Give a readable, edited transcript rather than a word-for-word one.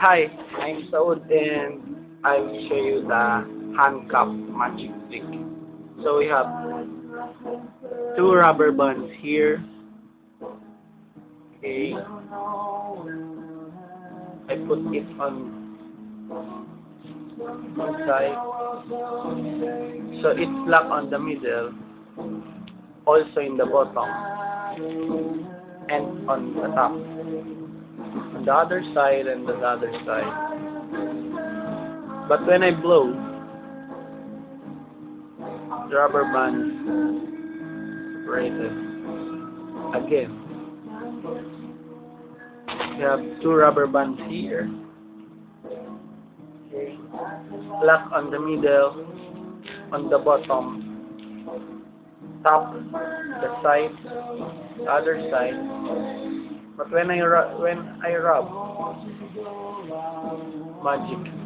Hi, I'm Saud and I will show you the handcuff magic trick. So we have two rubber bands here. Okay, I put it on one side. So it's locked on the middle, also in the bottom and on the top. On the other side and the other side. But when I blow, the rubber band separated again. We have two rubber bands here. Okay. Lock on the middle, on the bottom, top, the side, the other side. But when I rub, magic.